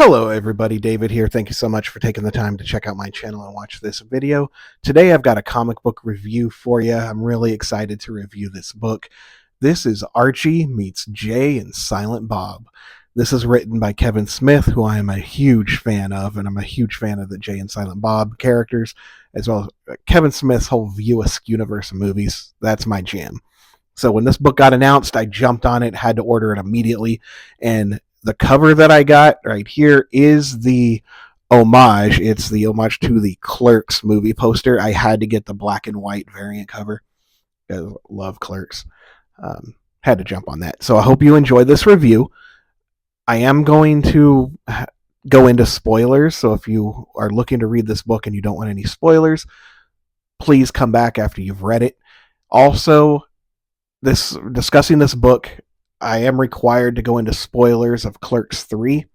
Hello everybody, David here. Thank you so much for taking the time to check out my channel and watch this video. Today I've got a comic book review for you. I'm really excited to review this book. This is Archie meets Jay and Silent Bob. This is written by Kevin Smith, who I am a huge fan of, and I'm a huge fan of the Jay and Silent Bob characters, as well as Kevin Smith's whole View-esque universe of movies. That's my jam. So when this book got announced, I jumped on it, had to order it immediately, and the cover that I got right here is the homage. It's the homage to the Clerks movie poster. I had to get the black and white variant cover. I love Clerks. Had to jump on that. So I hope you enjoy this review. I am going to go into spoilers. So if you are looking to read this book and you don't want any spoilers, please come back after you've read it. Also, discussing this book, I am required to go into spoilers of Clerks 3.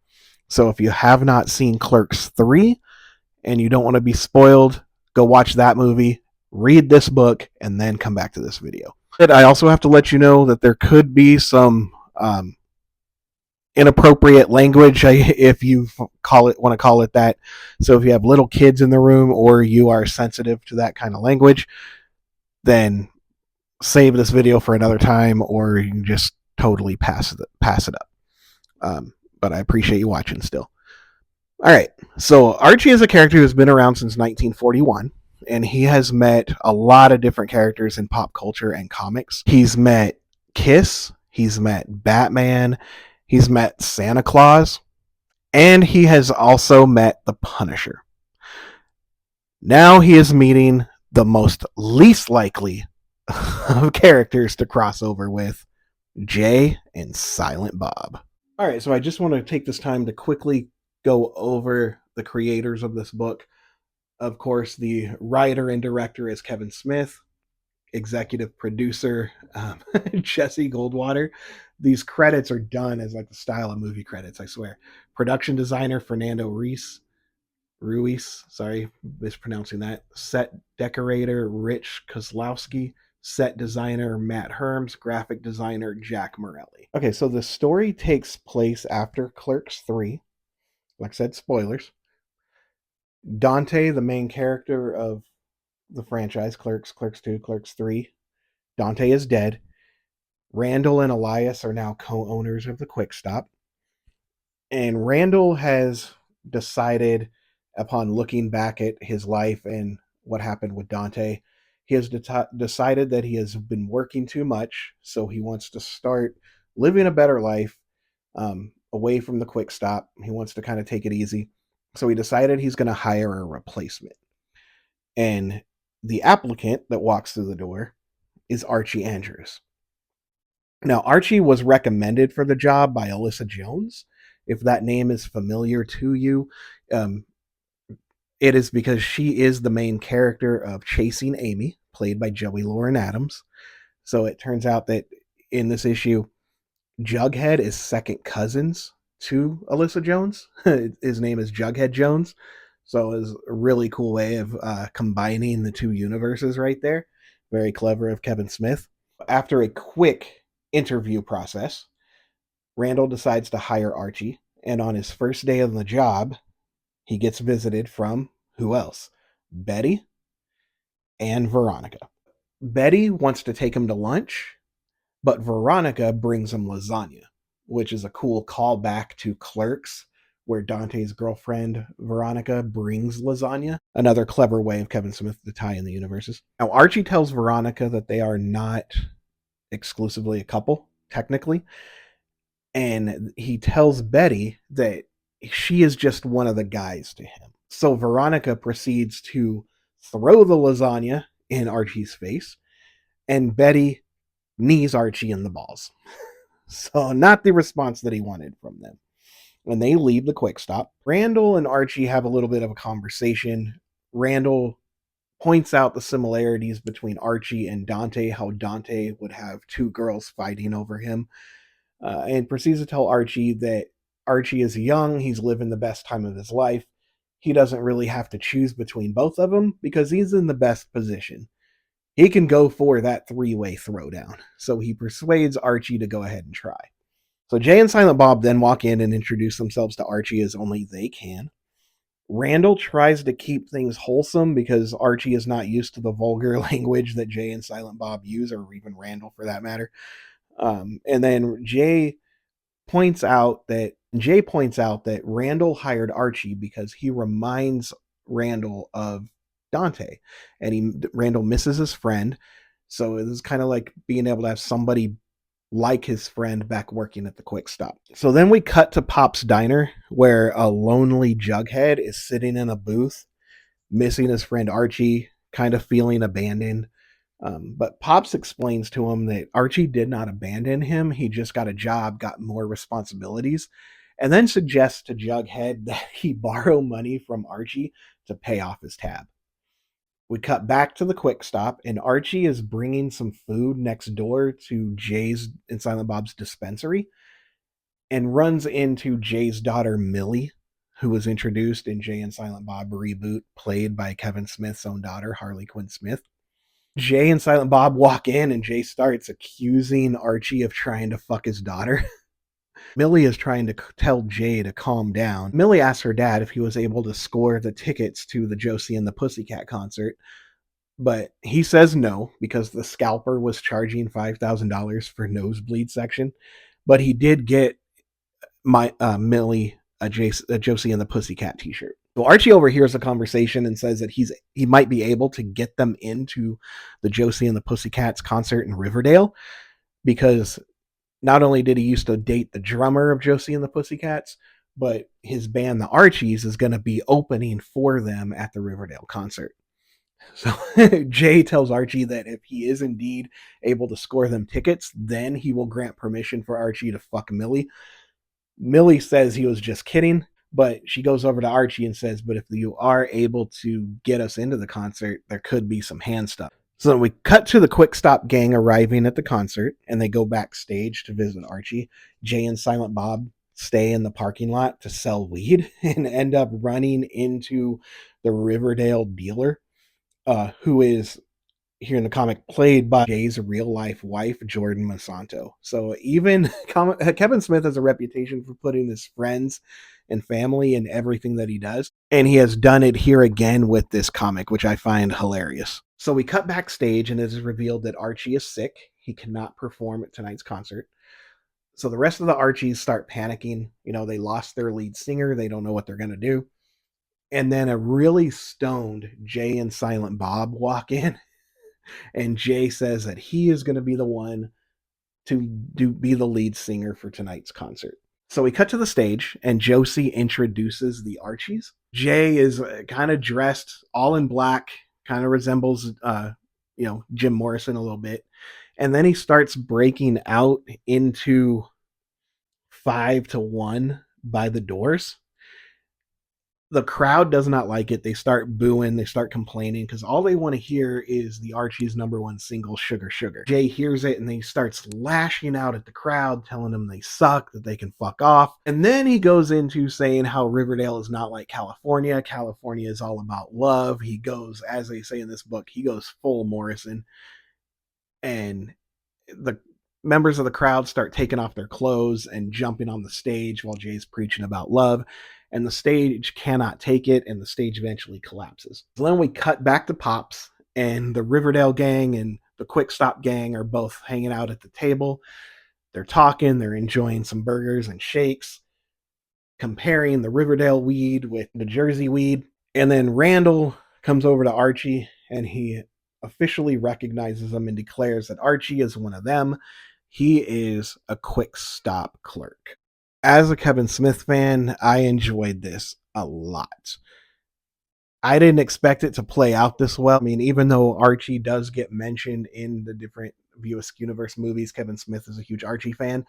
So if you have not seen Clerks 3 and you don't want to be spoiled, go watch that movie, read this book, and then come back to this video. I also have to let you know that there could be some inappropriate language, if you want to call it that. So if you have little kids in the room or you are sensitive to that kind of language, then save this video for another time, or you can just totally pass it up. But I appreciate you watching still. All right, so Archie is a character who's been around since 1941, and he has met a lot of different characters in pop culture and comics. He's met Kiss, he's met Batman, he's met Santa Claus, and he has also met the Punisher. Now he is meeting the most least likely of characters to cross over with, Jay and Silent Bob. All right, so I just want to take this time to quickly go over the creators of this book. Of course, the writer and director is Kevin Smith, executive producer Jesse Goldwater. These credits are done as like the style of movie credits, I swear. Production designer Fernando Ruiz, sorry, mispronouncing that. Set decorator Rich Kozlowski. Set designer Matt Herms, graphic designer Jack Morelli. Okay, so the story takes place after Clerks 3. Like I said, spoilers. Dante, the main character of the franchise, Clerks, Clerks 2, Clerks 3, Dante is dead. Randall and Elias are now co-owners of the Quick Stop. And Randall has decided, upon looking back at his life and what happened with Dante, he has decided that he has been working too much, so he wants to start living a better life away from the Quick Stop. He wants to kind of take it easy. So he decided he's going to hire a replacement. And the applicant that walks through the door is Archie Andrews. Now, Archie was recommended for the job by Alyssa Jones. If that name is familiar to you, it is because she is the main character of Chasing Amy, played by Joey Lauren Adams. So it turns out that in this issue, Jughead is second cousins to Alyssa Jones. His name is Jughead Jones. So it's a really cool way of combining the two universes right there. Very clever of Kevin Smith. After a quick interview process, Randall decides to hire Archie. And on his first day on the job, he gets visited from, who else? Betty and Veronica. Betty wants to take him to lunch, but Veronica brings him lasagna, which is a cool callback to Clerks, where Dante's girlfriend, Veronica, brings lasagna. Another clever way of Kevin Smith to tie in the universes. Now, Archie tells Veronica that they are not exclusively a couple, technically. And he tells Betty that she is just one of the guys to him. So Veronica proceeds to throw the lasagna in Archie's face, and Betty knees Archie in the balls. So not the response that he wanted from them. When they leave the Quick Stop, Randall and Archie have a little bit of a conversation. Randall points out the similarities between Archie and Dante, how Dante would have two girls fighting over him, and proceeds to tell Archie that Archie is young, he's living the best time of his life. He doesn't really have to choose between both of them because he's in the best position. He can go for that three-way throwdown. So he persuades Archie to go ahead and try. So Jay and Silent Bob then walk in and introduce themselves to Archie as only they can. Randall tries to keep things wholesome because Archie is not used to the vulgar language that Jay and Silent Bob use, or even Randall for that matter. And then Jay points out that Randall hired Archie because he reminds Randall of Dante, and Randall misses his friend. So it is kind of like being able to have somebody like his friend back working at the Quick Stop. So then we cut to Pop's diner, where a lonely Jughead is sitting in a booth, missing his friend Archie, kind of feeling abandoned. But Pops explains to him that Archie did not abandon him. He just got a job, got more responsibilities, and then suggests to Jughead that he borrow money from Archie to pay off his tab. We cut back to the Quick Stop, and Archie is bringing some food next door to Jay's and Silent Bob's dispensary and runs into Jay's daughter, Millie, who was introduced in Jay and Silent Bob reboot, played by Kevin Smith's own daughter, Harley Quinn Smith. Jay and Silent Bob walk in, and Jay starts accusing Archie of trying to fuck his daughter. Millie is trying to tell Jay to calm down. Millie asks her dad if he was able to score the tickets to the Josie and the Pussycat concert, but he says no because the scalper was charging $5,000 for nosebleed section. But he did get Millie a Josie and the Pussycat t-shirt. So Archie overhears the conversation and says that he might be able to get them into the Josie and the Pussycats concert in Riverdale, because not only did he used to date the drummer of Josie and the Pussycats, but his band, the Archies, is going to be opening for them at the Riverdale concert. So Jay tells Archie that if he is indeed able to score them tickets, then he will grant permission for Archie to fuck Millie. Millie says he was just kidding, but she goes over to Archie and says, but if you are able to get us into the concert, there could be some hand stuff. So we cut to the Quick Stop gang arriving at the concert, and they go backstage to visit Archie. Jay and Silent Bob stay in the parking lot to sell weed and end up running into the Riverdale dealer, who is here in the comic played by Jay's real life wife, Jordan Monsanto. So even Kevin Smith has a reputation for putting his friends and family in everything that he does, and he has done it here again with this comic, which I find hilarious. So we cut backstage, and it is revealed that Archie is sick. He cannot perform at tonight's concert. So the rest of the Archies start panicking. You know, they lost their lead singer. They don't know what they're going to do. And then a really stoned Jay and Silent Bob walk in, and Jay says that he is going to be the one to be the lead singer for tonight's concert. So we cut to the stage, and Josie introduces the Archies. Jay is kind of dressed all in black, kind of resembles Jim Morrison a little bit, and then he starts breaking out into 5-1 by the Doors. The crowd does not like it. They start booing, they start complaining, because all they want to hear is the Archie's number one single, Sugar Sugar. Jay hears it and he starts lashing out at the crowd, telling them they suck, that they can fuck off. And then he goes into saying how Riverdale is not like California. California is all about love. He goes, as they say in this book, he goes full Morrison. And the members of the crowd start taking off their clothes and jumping on the stage while Jay's preaching about love, and the stage cannot take it, and the stage eventually collapses. So then we cut back to Pops, and the Riverdale gang and the Quick Stop gang are both hanging out at the table. They're talking, they're enjoying some burgers and shakes, comparing the Riverdale weed with the Jersey weed. And then Randall comes over to Archie, and he officially recognizes him and declares that Archie is one of them. He is a Quick Stop clerk. As a Kevin Smith fan, I enjoyed this a lot. I didn't expect it to play out this well. I mean, even though Archie does get mentioned in the different View Askew Universe movies, Kevin Smith is a huge Archie fan.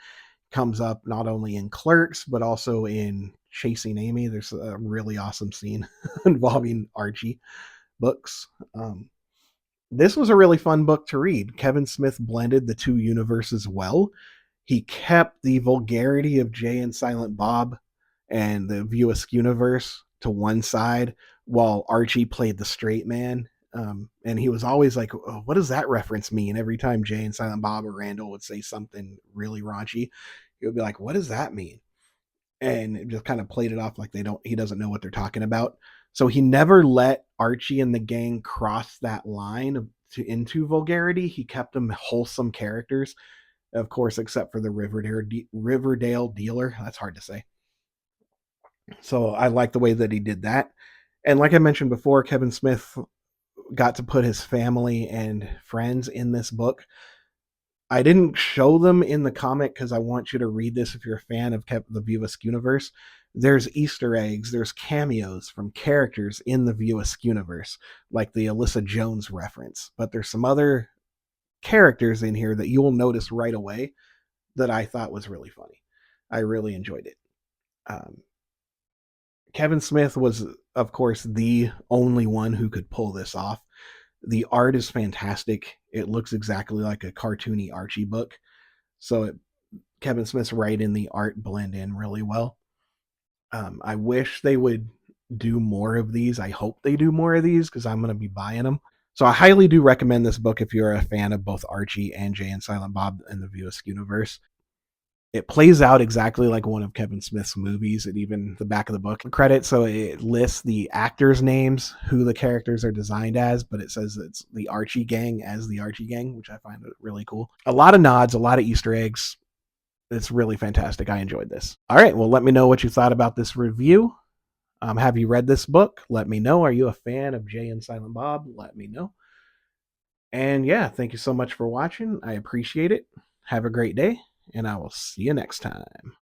Comes up not only in Clerks, but also in Chasing Amy. There's a really awesome scene involving Archie books. This was a really fun book to read. Kevin Smith blended the two universes well. He kept the vulgarity of Jay and Silent Bob and the View Askew universe to one side, while Archie played the straight man. And he was always like, oh, what does that reference mean? Every time Jay and Silent Bob or Randall would say something really raunchy, he would be like, "What does that mean?" And it just kind of played it off like he doesn't know what they're talking about. So he never let Archie and the gang cross that line into vulgarity. He kept them wholesome characters, of course, except for the Riverdale dealer. That's hard to say. So I like the way that he did that. And like I mentioned before, Kevin Smith got to put his family and friends in this book. I didn't show them in the comic because I want you to read this if you're a fan of the View Askew universe. There's Easter eggs, there's cameos from characters in the View Askew universe, like the Alyssa Jones reference. But there's some other characters in here that you will notice right away that I thought was really funny. I really enjoyed it. Um, Kevin Smith was, of course, the only one who could pull this off. The art is fantastic. It looks exactly like a cartoony Archie book. So Kevin Smith's right in the art blend in really well. I wish they would do more of these. I hope they do more of these because I'm going to be buying them. So I highly do recommend this book if you're a fan of both Archie and Jay and Silent Bob in the View Askew universe. It plays out exactly like one of Kevin Smith's movies. And even the back of the book credit, so it lists the actors' names, who the characters are designed as, but it says it's the Archie gang as the Archie gang, which I find really cool. A lot of nods, a lot of Easter eggs. It's really fantastic. I enjoyed this. All right, well, let me know what you thought about this review. Have you read this book? Let me know. Are you a fan of Jay and Silent Bob? Let me know. And yeah, thank you so much for watching. I appreciate it. Have a great day, and I will see you next time.